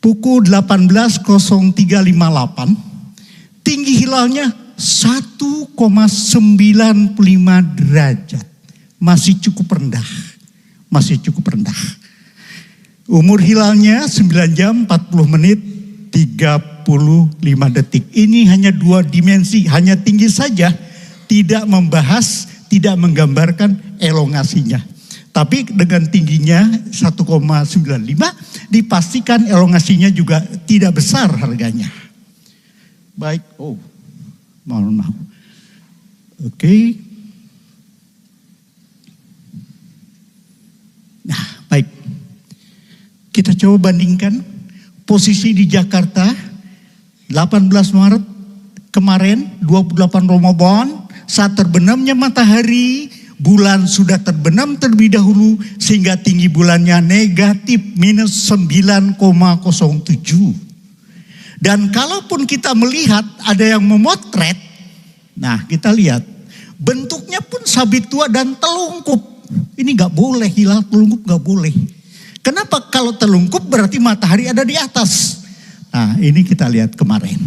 pukul 18.0358, tinggi hilalnya 1,95 derajat. Masih cukup rendah. Umur hilalnya 9 jam 40 menit 35 detik. Ini hanya 2 dimensi, hanya tinggi saja, tidak membahas, tidak menggambarkan elongasinya. Tapi dengan tingginya 1,95 dipastikan elongasinya juga tidak besar harganya. Baik, mohon maaf. Oke. Nah, baik. Kita coba bandingkan posisi di Jakarta 18 Maret kemarin, 28 Ramadan, saat terbenamnya matahari. Bulan sudah terbenam terlebih dahulu sehingga tinggi bulannya negatif minus 9,07. Dan kalaupun kita melihat ada yang memotret, nah kita lihat bentuknya pun sabit tua dan telungkup. Ini gak boleh, hilal telungkup gak boleh. Kenapa? Kalau telungkup berarti matahari ada di atas. Nah ini kita lihat kemarin.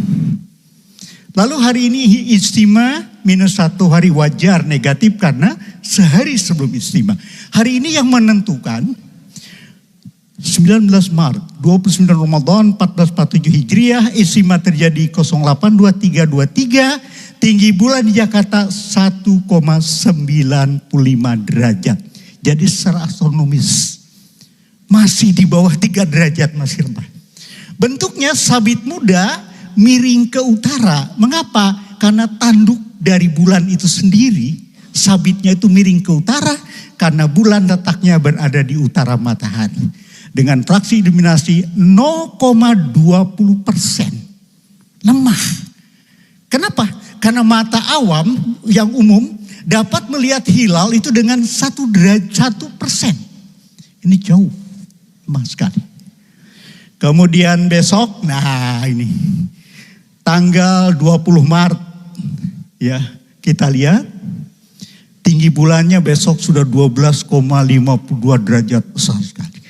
Lalu hari ini istimewa -1 hari wajar negatif karena sehari sebelum istimewa. Hari ini yang menentukan 19 Maret, 29 Ramadan 1447 Hijriah, istimewa terjadi 082323, tinggi bulan di Jakarta 1,95 derajat. Jadi secara astronomis masih di bawah 3 derajat, masih rendah. Bentuknya sabit muda miring ke utara. Mengapa? Karena tanduk dari bulan itu sendiri, sabitnya itu miring ke utara karena bulan letaknya berada di utara matahari. Dengan fraksi iluminasi 0,20%. Lemah. Kenapa? Karena mata awam yang umum dapat melihat hilal itu dengan 1%. Ini jauh. Lemah sekali. Kemudian besok, nah ini. Tanggal 20 Maret, ya kita lihat tinggi bulannya besok sudah 12,52 derajat, besar sekali.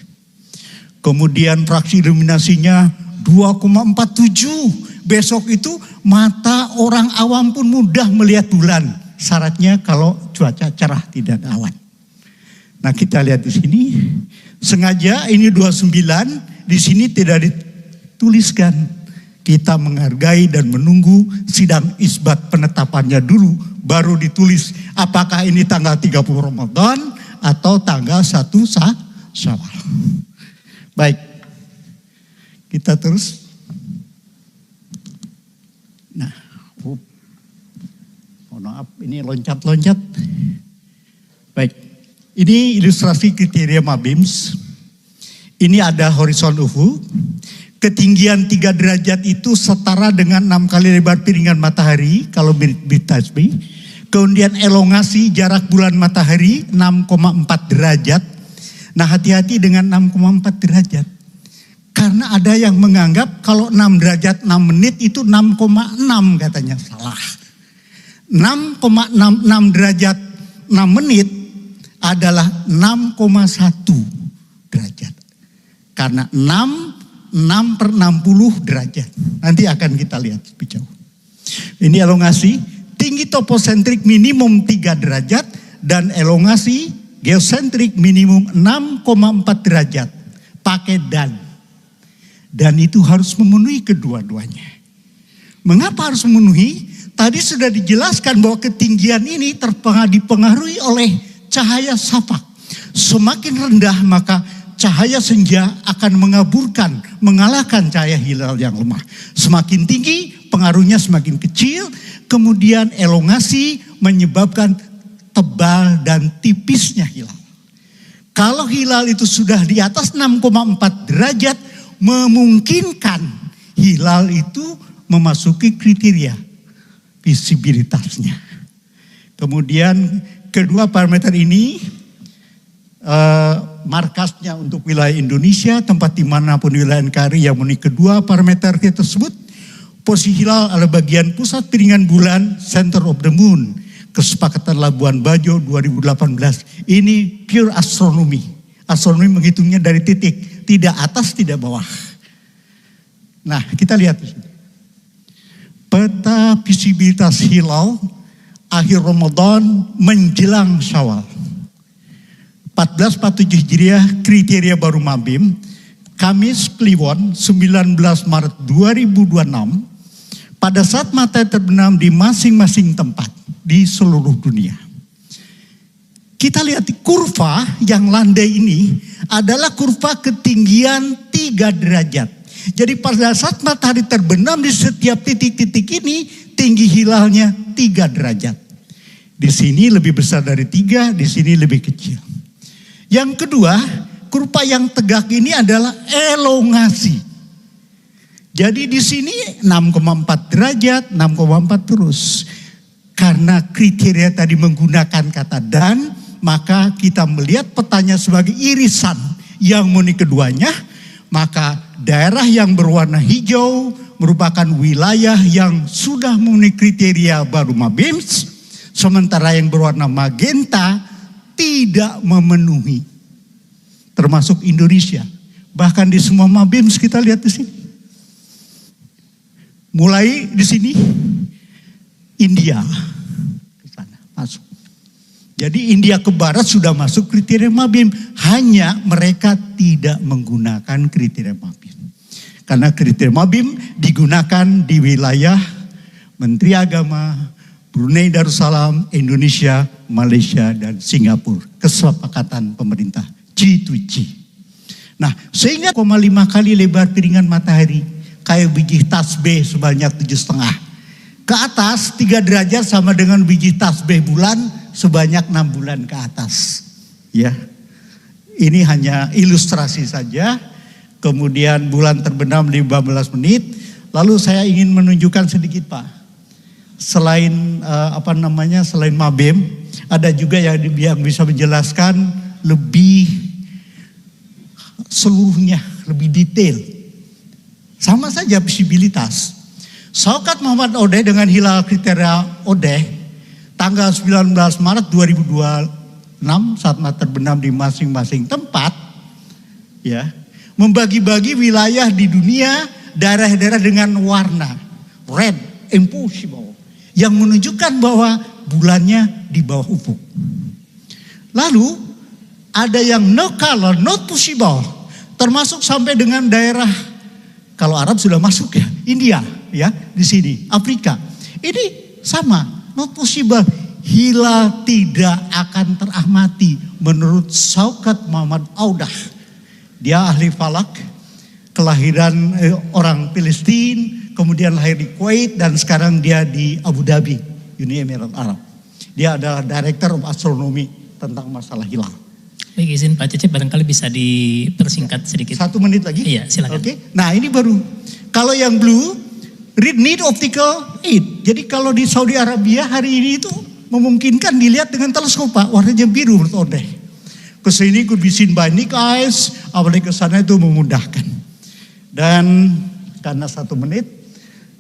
Kemudian fraksi iluminasinya 2,47. Besok itu mata orang awam pun mudah melihat bulan. Syaratnya kalau cuaca cerah, tidak ada awan. Nah kita lihat di sini, sengaja ini 29, di sini tidak dituliskan. Kita menghargai dan menunggu sidang isbat penetapannya dulu, baru ditulis apakah ini tanggal 30 Ramadan atau tanggal 1 Syawal. Baik, kita terus. Nah, maaf ini loncat-loncat. Baik, ini ilustrasi kriteria MABIMS. Ini ada horizon ufuk. Ketinggian 3 derajat itu setara dengan 6 kali lebar piringan matahari kalau BTSB. Kemudian elongasi jarak bulan matahari 6,4 derajat. Nah hati-hati dengan 6,4 derajat. Karena ada yang menganggap kalau 6 derajat 6 menit itu 6,6 katanya. Salah. 6,6 derajat 6 menit adalah 6,1 derajat. Karena 6/60 derajat. Nanti akan kita lihat lebih jauh. Ini elongasi, tinggi toposentrik minimum 3 derajat dan elongasi geosentrik minimum 6,4 derajat. Pakai dan. Dan itu harus memenuhi kedua-duanya. Mengapa harus memenuhi? Tadi sudah dijelaskan bahwa ketinggian ini dipengaruhi oleh cahaya safak. Semakin rendah maka cahaya senja akan mengalahkan cahaya hilal yang lemah. Semakin tinggi, pengaruhnya semakin kecil. Kemudian elongasi menyebabkan tebal dan tipisnya hilal. Kalau hilal itu sudah di atas 6,4 derajat, memungkinkan hilal itu memasuki kriteria visibilitasnya. Kemudian kedua parameter ini markasnya untuk wilayah Indonesia, tempat dimanapun wilayah NKRI yang memenuhi kedua parameter tersebut. Posisi hilal adalah bagian pusat piringan bulan, center of the moon. Kesepakatan Labuan Bajo 2018. Ini pure astronomi. Astronomi menghitungnya dari titik, tidak atas, tidak bawah. Nah, kita lihat di sini. Peta visibilitas hilal akhir Ramadan menjelang Syawal. 1447 Hijriah kriteria baru Mabim, Kamis Kliwon 19 Maret 2026 pada saat matahari terbenam di masing-masing tempat di seluruh dunia. Kita lihat kurva yang landai ini adalah kurva ketinggian 3 derajat. Jadi pada saat matahari terbenam di setiap titik-titik ini tinggi hilalnya 3 derajat. Di sini lebih besar dari 3, di sini lebih kecil. Yang kedua, kurva yang tegak ini adalah elongasi. Jadi di sini 6,4 derajat, 6,4 terus. Karena kriteria tadi menggunakan kata dan, maka kita melihat petanya sebagai irisan yang memenuhi keduanya. Maka daerah yang berwarna hijau merupakan wilayah yang sudah memenuhi kriteria baru Mabims. Sementara yang berwarna magenta tidak memenuhi. Termasuk Indonesia. Bahkan di semua Mabims kita lihat di sini. Mulai di sini India ke sana masuk. Jadi India ke barat sudah masuk kriteria Mabim, hanya mereka tidak menggunakan kriteria Mabim. Karena kriteria Mabim digunakan di wilayah Menteri Agama, Brunei Darussalam, Indonesia, Malaysia, dan Singapura. Kesepakatan pemerintah G2G. Nah, sehingga 5 kali lebar piringan matahari kayak biji tasbih sebanyak 7,5. Ke atas 3 derajat sama dengan biji tasbih bulan sebanyak 6 bulan ke atas. Ya. Ini hanya ilustrasi saja. Kemudian bulan terbenam 15 menit. Lalu saya ingin menunjukkan sedikit Pak. Selain selain Mabim, ada juga yang bisa menjelaskan lebih seluruhnya, lebih detail. Sama saja visibilitas. Syaukat Muhammad Odeh dengan hilal kriteria Odeh tanggal 19 Maret 2026 saat matahari terbenam di masing-masing tempat, ya, membagi-bagi wilayah di dunia, daerah-daerah dengan warna red impossible yang menunjukkan bahwa bulannya di bawah ufuk. Lalu ada yang no color, not possible, termasuk sampai dengan daerah, kalau Arab sudah masuk ya, India ya, di sini, Afrika. Ini sama, not possible. Hilal tidak akan teramati menurut Syaukat Muhammad Audah. Dia ahli falak, kelahiran orang Palestina, kemudian lahir di Kuwait dan sekarang dia di Abu Dhabi, Uni Emirat Arab. Dia adalah Director of Astronomy tentang masalah hilal. Baik, izin Pak Cecep barangkali bisa dipersingkat sedikit. 1 menit lagi? Iya, silakan. Oke. Nah, ini baru. Kalau yang blue, need optical aid. Jadi kalau di Saudi Arabia hari ini itu memungkinkan dilihat dengan teleskop Pak, warnanya biru menurut Odeh. Kesini could be seen by naked eyes, apalagi ke sana itu memudahkan. Dan karena 1 menit,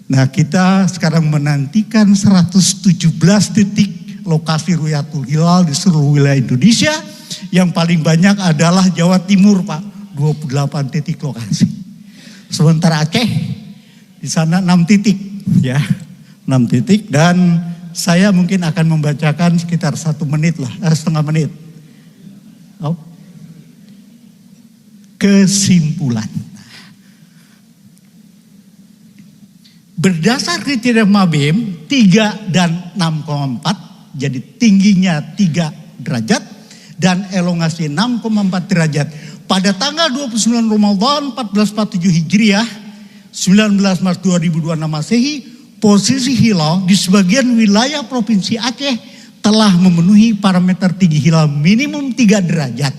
nah kita sekarang menantikan 117 titik lokasi Ru'yatul Hilal di seluruh wilayah Indonesia. Yang paling banyak adalah Jawa Timur Pak, 28 titik lokasi. Sementara Aceh di sana 6 titik ya, 6 titik, dan saya mungkin akan membacakan sekitar 1 menit lah, setengah menit. Oh. Kesimpulan. Berdasar kriteria Mabim 3 dan 6,4, jadi tingginya 3 derajat dan elongasi 6,4 derajat. Pada tanggal 29 Ramadan 1447 Hijriah, 19 Maret 2026 Masehi, posisi hilal di sebagian wilayah Provinsi Aceh telah memenuhi parameter tinggi hilal minimum 3 derajat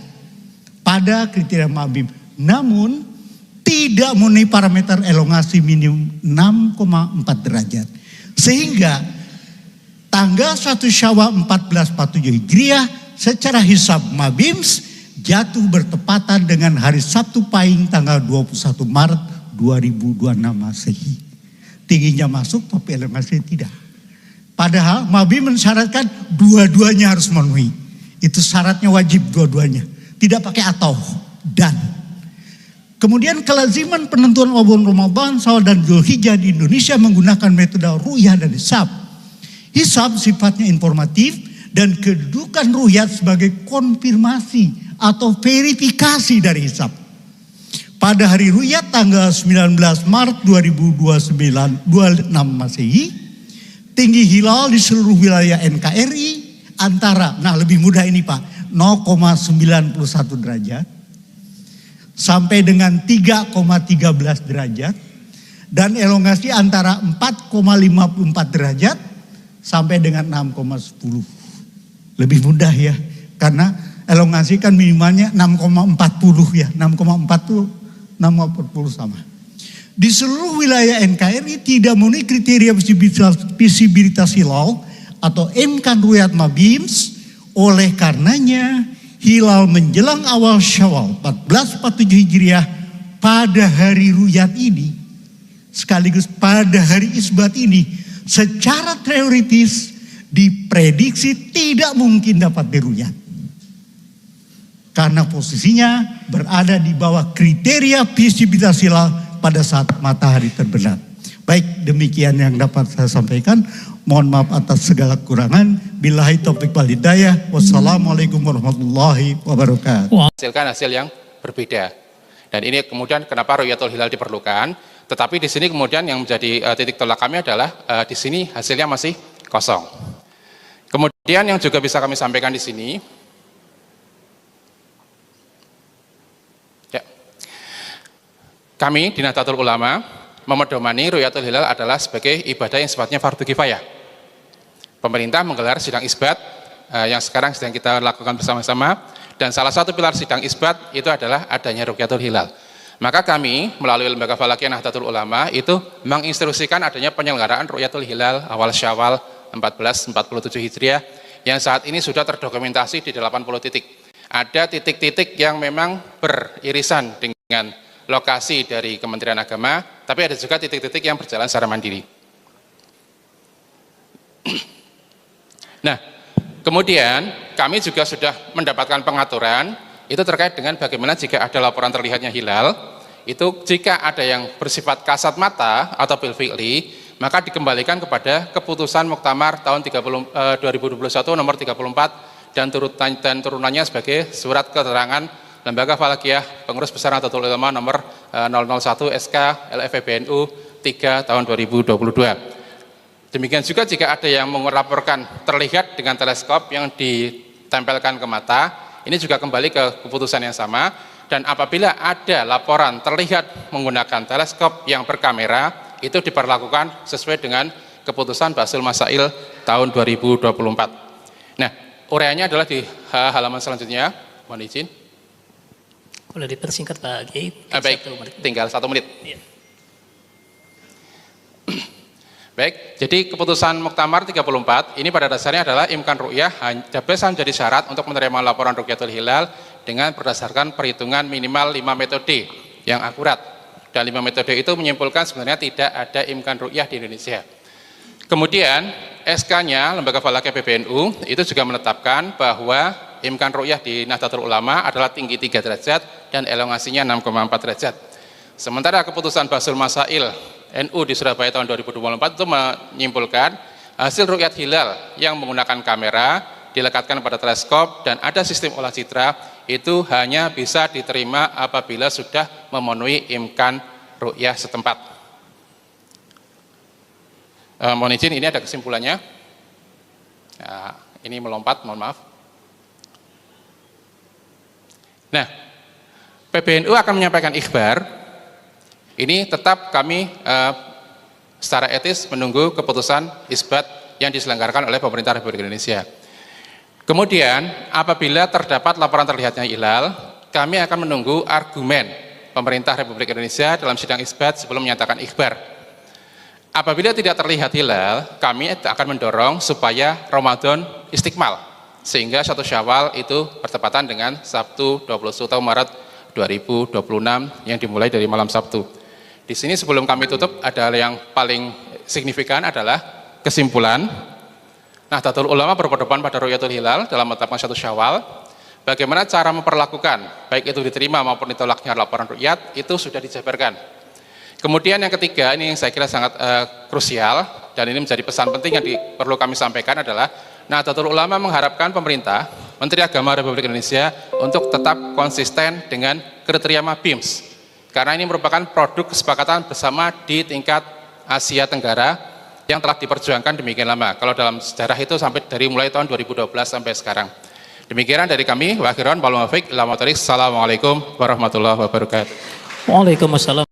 pada kriteria Mabim. Namun tidak memenuhi parameter elongasi minimum 6,4 derajat. Sehingga tanggal 1 Syawal 1447 Hijriah secara hisab Mabims jatuh bertepatan dengan hari Sabtu Pahing tanggal 21 Maret 2026 Masehi. Tingginya masuk tapi elongasi tidak. Padahal Mabim mensyaratkan dua-duanya harus memenuhi. Itu syaratnya wajib dua-duanya. Tidak pakai atau dan. Kemudian kelaziman penentuan bulan Ramadan, Syawal dan Dzulhijjah di Indonesia menggunakan metode ru'yah dan hisab. Hisab sifatnya informatif dan kedudukan ru'yah sebagai konfirmasi atau verifikasi dari hisab. Pada hari ru'yah tanggal 19 Maret 2026 Masehi, tinggi hilal di seluruh wilayah NKRI antara, nah lebih mudah ini Pak, 0,91 derajat sampai dengan 3,13 derajat, dan elongasi antara 4,54 derajat sampai dengan 6,10. Lebih mudah ya, karena elongasi kan minimalnya 6,40 ya, 6,4 tuh 6,40 sama. Di seluruh wilayah NKRI tidak memenuhi kriteria visibilitas hilal atau imkan ru'yat mabims. Oleh karenanya hilal menjelang awal Syawal 1447 Hijriah pada hari ru'yat ini sekaligus pada hari isbat ini secara teoritis diprediksi tidak mungkin dapat diruyat karena posisinya berada di bawah kriteria visibilitas hilal pada saat matahari terbenam. Baik, demikian yang dapat saya sampaikan. Mohon maaf atas segala kekurangan. Billahi taufiq wal hidayah. Wassalamualaikum warahmatullahi wabarakatuh. Hasilkan hasil yang berbeda. Dan ini kemudian kenapa ru'yatul hilal diperlukan. Tetapi di sini kemudian yang menjadi titik tolak kami adalah di sini hasilnya masih kosong. Kemudian yang juga bisa kami sampaikan di sini, ya, kami di Nahdlatul Ulama memedomani ru'yatul hilal adalah sebagai ibadah yang sifatnya fardu kifayah. Pemerintah menggelar sidang isbat yang sekarang sedang kita lakukan bersama-sama, dan salah satu pilar sidang isbat itu adalah adanya ru'yatul hilal. Maka kami melalui Lembaga Falakiyah Nahdlatul Ulama itu menginstruksikan adanya penyelenggaraan ru'yatul hilal awal Syawal 1447 Hijriah yang saat ini sudah terdokumentasi di 80 titik. Ada titik-titik yang memang beririsan dengan lokasi dari Kementerian Agama, tapi ada juga titik-titik yang berjalan secara mandiri. Nah, kemudian kami juga sudah mendapatkan pengaturan itu terkait dengan bagaimana jika ada laporan terlihatnya hilal, itu jika ada yang bersifat kasat mata atau bil fi'li, maka dikembalikan kepada keputusan Muktamar tahun 2021 nomor 34 dan turunannya sebagai surat keterangan Lembaga Falakiyah Pengurus Besar Nahdlatul Ulama nomor 001 SK LFPBNU 3 tahun 2022. Demikian juga jika ada yang melaporkan terlihat dengan teleskop yang ditempelkan ke mata, ini juga kembali ke keputusan yang sama. Dan apabila ada laporan terlihat menggunakan teleskop yang berkamera, itu diperlakukan sesuai dengan keputusan Basul Masail tahun 2024. Nah, uraiannya adalah di halaman selanjutnya. Mohon izin. Boleh dipersingkat Pak Kiai? Baik, tinggal 1 menit. Ya. Baik, jadi keputusan Muktamar 34 ini pada dasarnya adalah imkan ru'yah bisa menjadi syarat untuk menerima laporan ru'yatul hilal dengan berdasarkan perhitungan minimal 5 metode yang akurat. Dan 5 metode itu menyimpulkan sebenarnya tidak ada imkan ru'yah di Indonesia. Kemudian SK-nya Lembaga Falakiyah PBNU itu juga menetapkan bahwa imkan ru'yah di Nahdlatul Ulama adalah tinggi 3 derajat dan elongasinya 6,4 derajat. Sementara keputusan Basul Masail NU di Surabaya tahun 2024 itu menyimpulkan hasil ru'yat hilal yang menggunakan kamera dilekatkan pada teleskop dan ada sistem olah citra itu hanya bisa diterima apabila sudah memenuhi imkan ru'yah setempat. Mohon izin, ini ada kesimpulannya. Nah, ini melompat, mohon maaf. Nah, PBNU akan menyampaikan ikhbar. Ini tetap kami secara etis menunggu keputusan isbat yang diselenggarakan oleh pemerintah Republik Indonesia. Kemudian apabila terdapat laporan terlihatnya hilal, kami akan menunggu argumen pemerintah Republik Indonesia dalam sidang isbat sebelum menyatakan ikhbar. Apabila tidak terlihat hilal, kami akan mendorong supaya Ramadan istiqmal, sehingga 1 Syawal itu bertepatan dengan Sabtu 21 Maret 2026 yang dimulai dari malam Sabtu. Di sini sebelum kami tutup ada yang paling signifikan adalah kesimpulan Nahdlatul Ulama berpedoman pada ru'yatul hilal dalam menetapkan 1 Syawal. bagaimana cara memperlakukan, baik itu diterima maupun ditolaknya laporan rukyat, itu sudah dijabarkan. Kemudian yang ketiga, ini yang saya kira sangat krusial, dan ini menjadi pesan penting yang perlu kami sampaikan adalah, Nahdlatul Ulama mengharapkan pemerintah, Menteri Agama Republik Indonesia untuk tetap konsisten dengan kriteria MABIMS, karena ini merupakan produk kesepakatan bersama di tingkat Asia Tenggara yang telah diperjuangkan demikian lama. Kalau dalam sejarah itu sampai dari mulai tahun 2012 sampai sekarang. Demikian dari kami. Wa akhiran wal muwaffiq ila ma thariq. Assalamualaikum warahmatullahi wabarakatuh. Waalaikumsalam.